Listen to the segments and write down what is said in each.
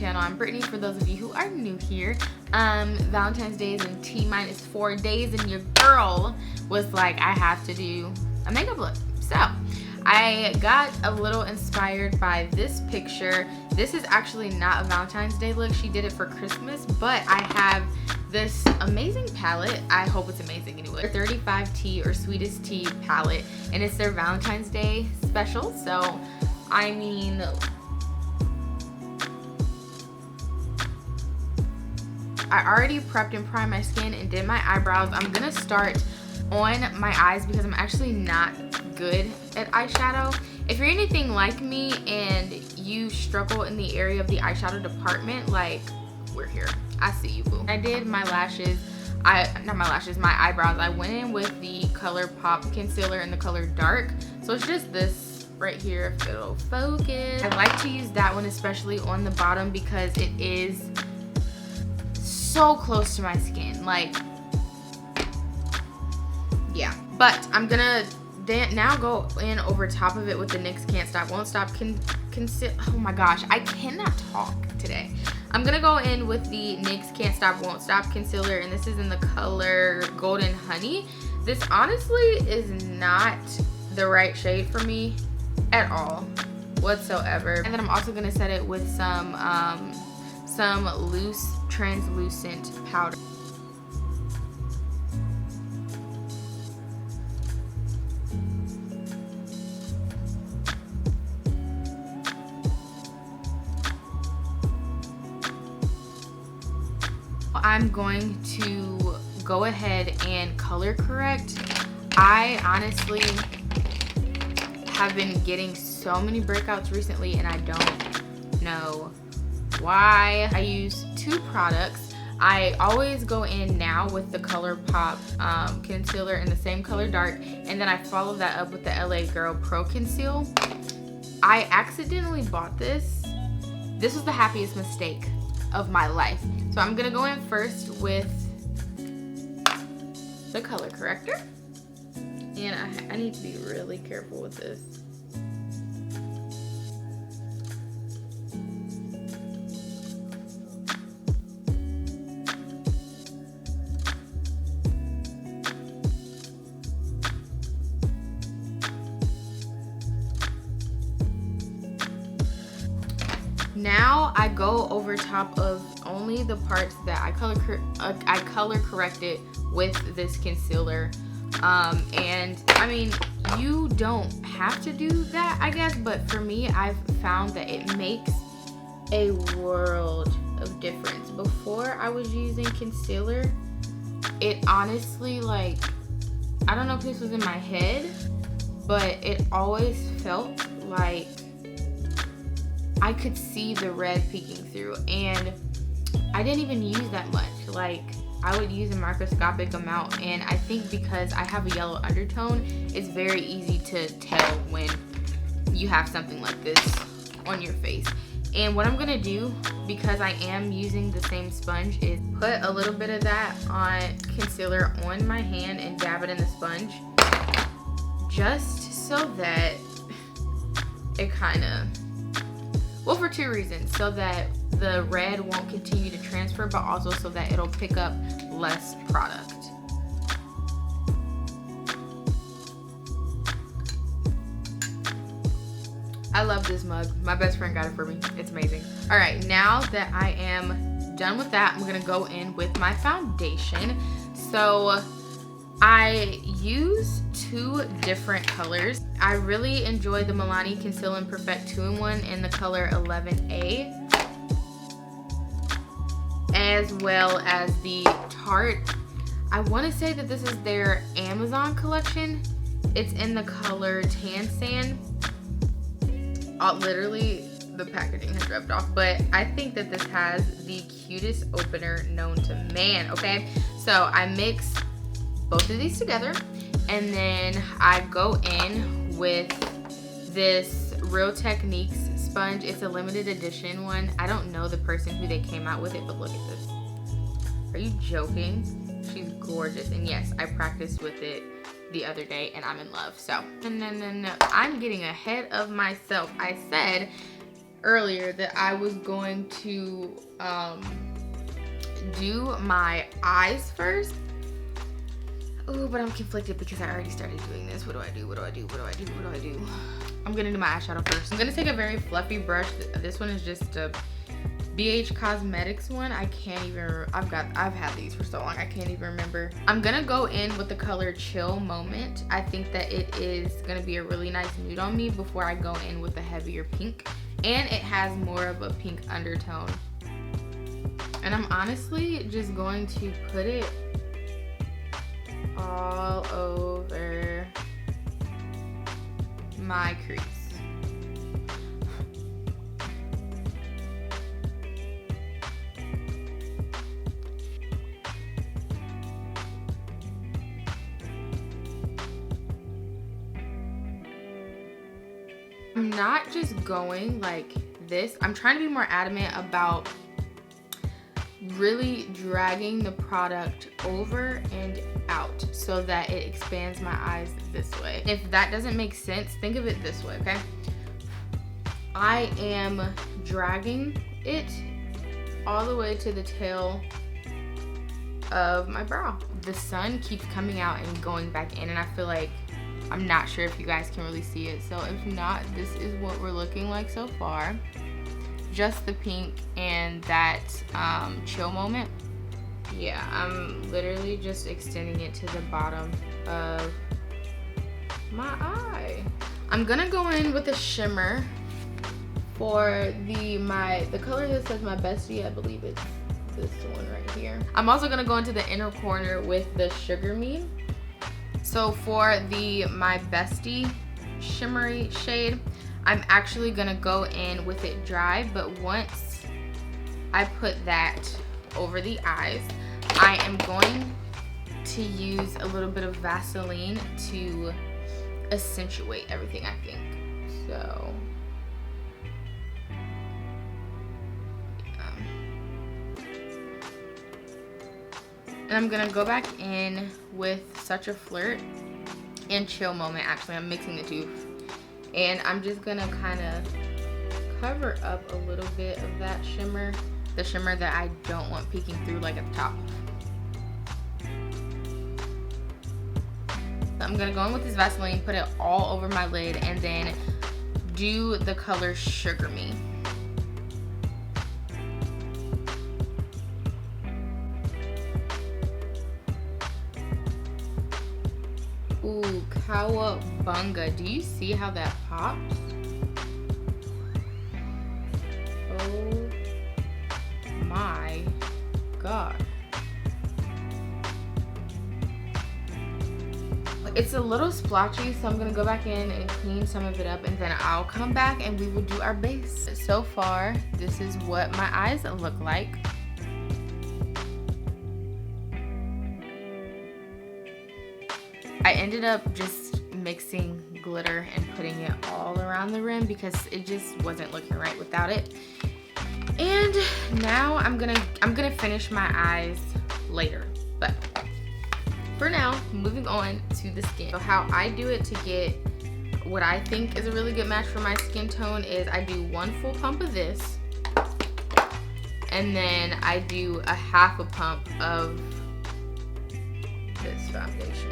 channel. I'm Brittany, for those of you who are new here. Valentine's Day is in T-minus 4 days, and your girl was like, I have to do a makeup look. So I got a little inspired by this picture. This is actually not a Valentine's Day look. She did it for Christmas, but I have this amazing palette. I hope it's amazing anyway. 35T or Sweetest Tea palette, and it's their Valentine's Day special. So, I mean, I already prepped and primed my skin and did my eyebrows. I'm gonna start on my eyes because I'm actually not good at eyeshadow. If you're anything like me and you struggle in the area of the eyeshadow department, like, we're here. I see you, boo. I did my lashes, my eyebrows. I went in with the ColourPop concealer in the color Dark. So it's just this right here, if it'll focus. I like to use that one especially on the bottom because it is so close to my skin, like, yeah. But I'm gonna now go in over top of it with the NYX Can't Stop Won't Stop oh my gosh, I cannot talk today. I'm gonna go in with the NYX Can't Stop Won't Stop concealer, and this is in the color Golden Honey. This honestly is not the right shade for me at all whatsoever. And then I'm also gonna set it with some loose translucent powder. I'm going to go ahead and color correct. I honestly have been getting so many breakouts recently, and I don't know why. I use two products. I always go in now with the ColourPop concealer in the same color Dark, and then I follow that up with the LA Girl Pro Conceal. I accidentally bought this. This was the happiest mistake of my life. So I'm gonna go in first with the color corrector, and I need to be really careful with this. Now I go over top of only the parts that I color corrected with this concealer. And I mean, you don't have to do that, I guess, but for me, I've found that it makes a world of difference. Before I was using concealer, it honestly, like, I don't know if this was in my head, but it always felt like I could see the red peeking through, and I didn't even use that much. Like, I would use a microscopic amount, and I think because I have a yellow undertone, it's very easy to tell when you have something like this on your face. And what I'm gonna do, because I am using the same sponge, is put a little bit of that on concealer on my hand and dab it in the sponge, just so that it kind of, well, for two reasons. So that the red won't continue to transfer, but also so that it'll pick up less product. I love this mug. My best friend got it for me. It's amazing. All right, now that I am done with that, I'm gonna go in with my foundation. So I use two different colors. I really enjoy the Milani Conceal and Perfect 2-in-1 in the color 11A, as well as the Tarte. I want to say that this is their Amazon collection. It's in the color Tan Sand. Literally, the packaging has ripped off, but I think that this has the cutest opener known to man, okay? So I mix both of these together, and then I go in with this Real Techniques sponge. It's a limited edition one. I don't know the person who they came out with it, but look at this. Are you joking? She's gorgeous. And yes, I practiced with it the other day, and I'm in love. So, no, I'm getting ahead of myself. I said earlier that I was going to do my eyes first. Oh, but I'm conflicted because I already started doing this. What do I do? What do I do? What do I do? What do I do? I'm gonna do my eyeshadow first. I'm gonna take a very fluffy brush. This one is just a BH Cosmetics one. I can't even, I've had these for so long, I can't even remember. I'm gonna go in with the color Chill Moment. I think that it is gonna be a really nice nude on me before I go in with a heavier pink. And it has more of a pink undertone. And I'm honestly just going to put it all over my crease. I'm not just going like this. I'm trying to be more adamant about really dragging the product over and out so that it expands my eyes this way. If that doesn't make sense, think of it this way, okay? I am dragging it all the way to the tail of my brow. The sun keeps coming out and going back in, and I feel like, I'm not sure if you guys can really see it. So if not, this is what we're looking like so far. Just the pink and that Chill Moment. Yeah, I'm literally just extending it to the bottom of my eye. I'm gonna go in with a shimmer for the color that says my bestie. I believe it's this one right here. I'm also gonna go into the inner corner with the Sugar Me. So for my bestie shimmery shade, I'm actually gonna go in with it dry, but once I put that over the eyes, I am going to use a little bit of Vaseline to accentuate everything, I think. So, yeah. And I'm gonna go back in with Such a Flirt and Chill Moment. Actually, I'm mixing the two. And I'm just gonna kind of cover up a little bit of that shimmer, the shimmer that I don't want peeking through like at the top. So I'm gonna go in with this Vaseline, put it all over my lid, and then do the color Sugar Me. Ooh, Cowabunga. Do you see how that pops? Oh my god. It's a little splotchy, so I'm gonna go back in and clean some of it up, and then I'll come back and we will do our base. So far, this is what my eyes look like. I ended up just mixing glitter and putting it all around the rim because it just wasn't looking right without it. And now I'm gonna finish my eyes later. But for now, moving on to the skin. So how I do it to get what I think is a really good match for my skin tone is I do one full pump of this, and then I do a half a pump of this foundation.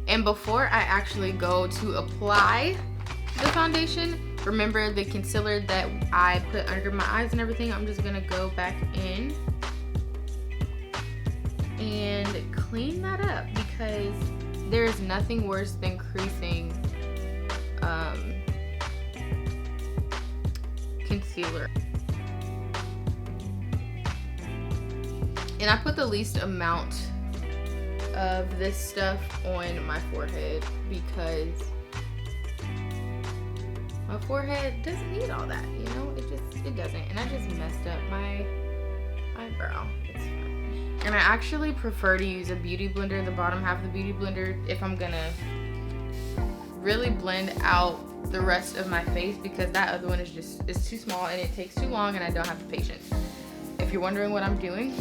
And before I actually go to apply the foundation, remember the concealer that I put under my eyes and everything, I'm just gonna go back in and clean that up because there is nothing worse than creasing concealer. And I put the least amount of this stuff on my forehead because my forehead doesn't need all that, you know, it doesn't. And I just messed up my eyebrow. It's fine. And I actually prefer to use a beauty blender, the bottom half of the beauty blender, if I'm gonna really blend out the rest of my face, because that other one is too small and it takes too long and I don't have the patience. If you're wondering what I'm doing,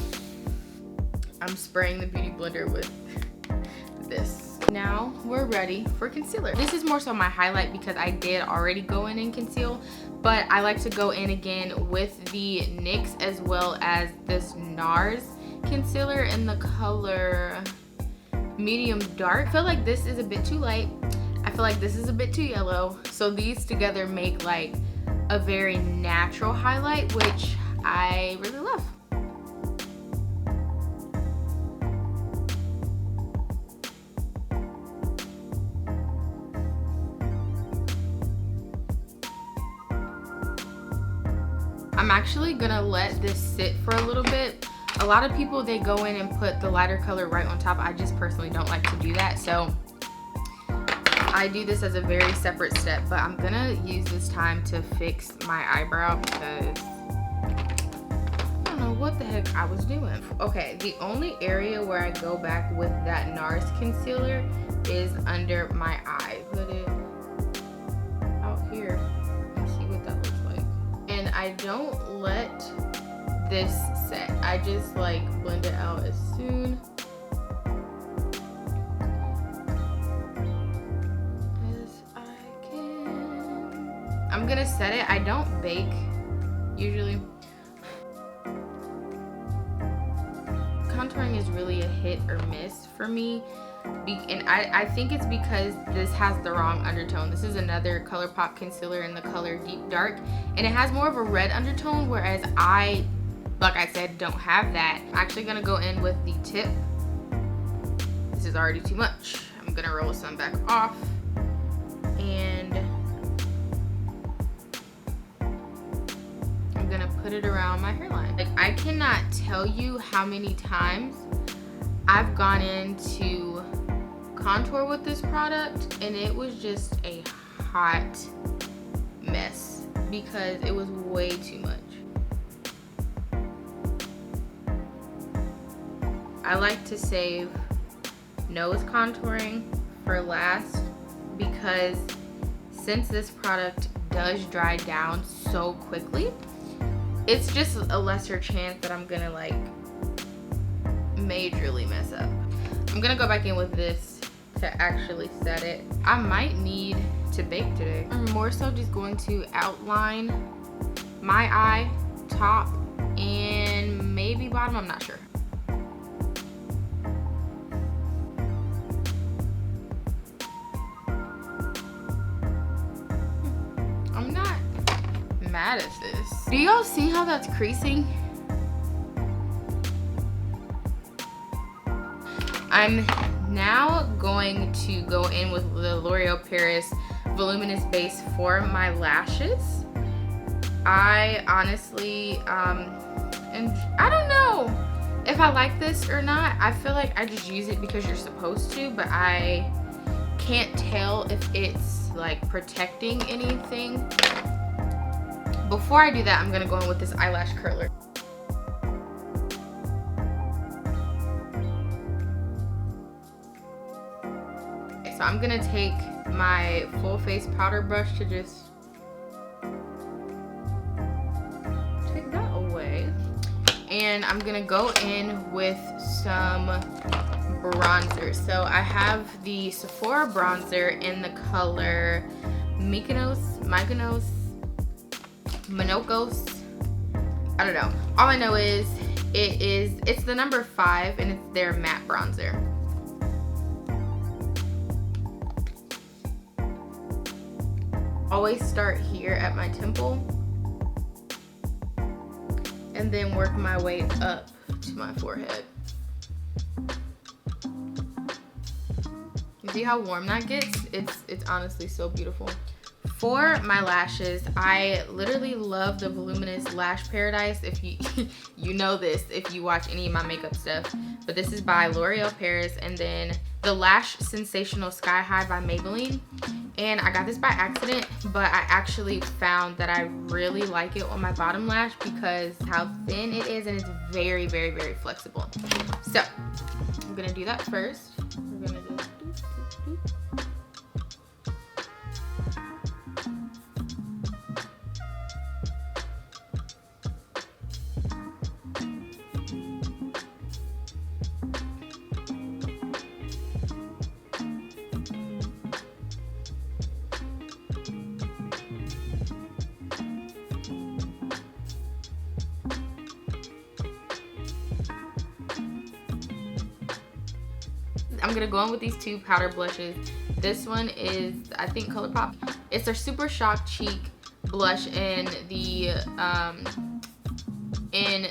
I'm spraying the beauty blender with this. Now we're ready for concealer. This is more so my highlight because I did already go in and conceal, but I like to go in again with the NYX as well as this NARS concealer in the color medium dark. I feel like this is a bit too light. I feel like this is a bit too yellow. So these together make like a very natural highlight, which I really love. I'm actually gonna let this sit for a little bit. A lot of people, they go in and put the lighter color right on top. I just personally don't like to do that, so I do this as a very separate step, but I'm gonna use this time to fix my eyebrow because I don't know what the heck I was doing. Okay, the only area where I go back with that NARS concealer is under my eye. Put it out here and see what that looks like. And I don't let this set. I just like blend it out as soon as I can. I'm gonna set it. I don't bake usually. Contouring is really a hit or miss for me. And I think it's because this has the wrong undertone. This is another ColourPop concealer in the color Deep Dark, and it has more of a red undertone, whereas I, like I said, don't have that. I'm actually gonna go in with the tip. This is already too much. I'm gonna roll some back off, and I'm gonna put it around my hairline. Like, I cannot tell you how many times I've gone into contour with this product and it was just a hot mess because it was way too much. I like to save nose contouring for last because since this product does dry down so quickly, it's just a lesser chance that I'm gonna like majorly mess up. I'm gonna go back in with this to actually set it. I might need to bake today. I'm more so just going to outline my eye, top, and maybe bottom, I'm not sure. I'm not mad at this. Do y'all see how that's creasing? I'm now going to go in with the L'Oreal Paris Voluminous Base for my lashes. I honestly, and I don't know if I like this or not. I feel like I just use it because you're supposed to, but I can't tell if it's like protecting anything. Before I do that, I'm gonna go in with this eyelash curler. So I'm gonna take my full face powder brush to just take that away. And I'm gonna go in with some bronzer. So I have the Sephora bronzer in the color Mykonos, I don't know. All I know is it's the number 5 and it's their matte bronzer. Always start here at my temple and then work my way up to my forehead. You see how warm that gets? It's honestly so beautiful. For my lashes, I literally love the Voluminous Lash Paradise. If you you know this if you watch any of my makeup stuff, but this is by L'Oreal Paris, and then the Lash Sensational Sky High by Maybelline. And I got this by accident, but I actually found that I really like it on my bottom lash because how thin it is, and it's very, very, very flexible. So I'm gonna do that first. We're gonna just I'm gonna go in with these two powder blushes. This one is, I think, ColourPop. It's their Super Shock Cheek blush in the in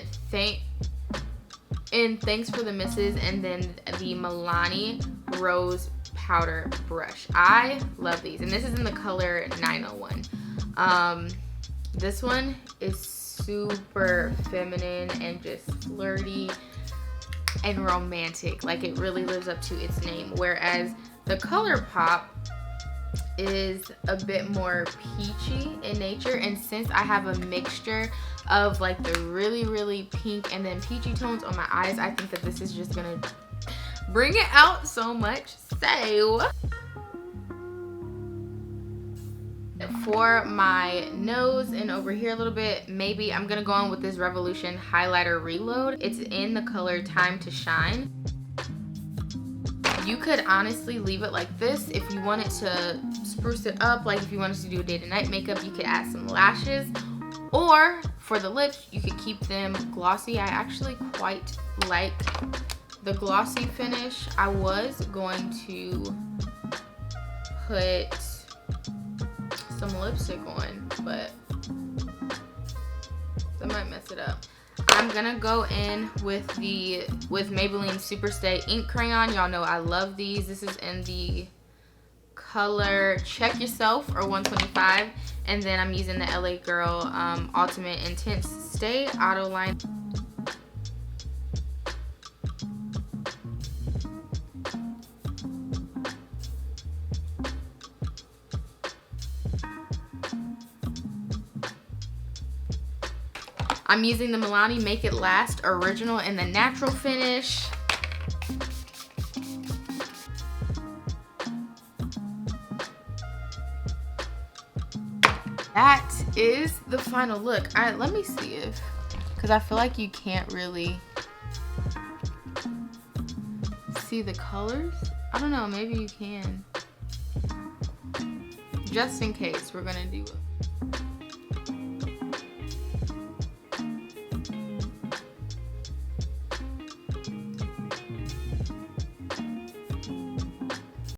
Thanks for the Misses, and then the Milani Rose powder brush. I love these, and this is in the color 901. This one is super feminine and just flirty and romantic. Like, it really lives up to its name, whereas the ColourPop is a bit more peachy in nature. And since I have a mixture of like the really pink and then peachy tones on my eyes, I think that this is just gonna bring it out so much. So for my nose and over here a little bit, maybe I'm gonna go in with this Revolution highlighter reload. It's in the color Time to Shine. You could honestly leave it like this if you wanted to spruce it up. Like if you wanted to do a day to night makeup, you could add some lashes, or for the lips you could keep them glossy. I actually quite like the glossy finish. I was going to put some lipstick on, but that might mess it up. I'm gonna go in with Maybelline Superstay ink crayon. Y'all know I love these. This is in the color Check Yourself, or 125, and then I'm using the LA Girl Ultimate Intense Stay Auto Line. I'm using the Milani Make It Last Original in the natural finish. That is the final look. Let me see if, because I feel like you can't really see the colors. I don't know, maybe you can. Just in case, we're gonna do it.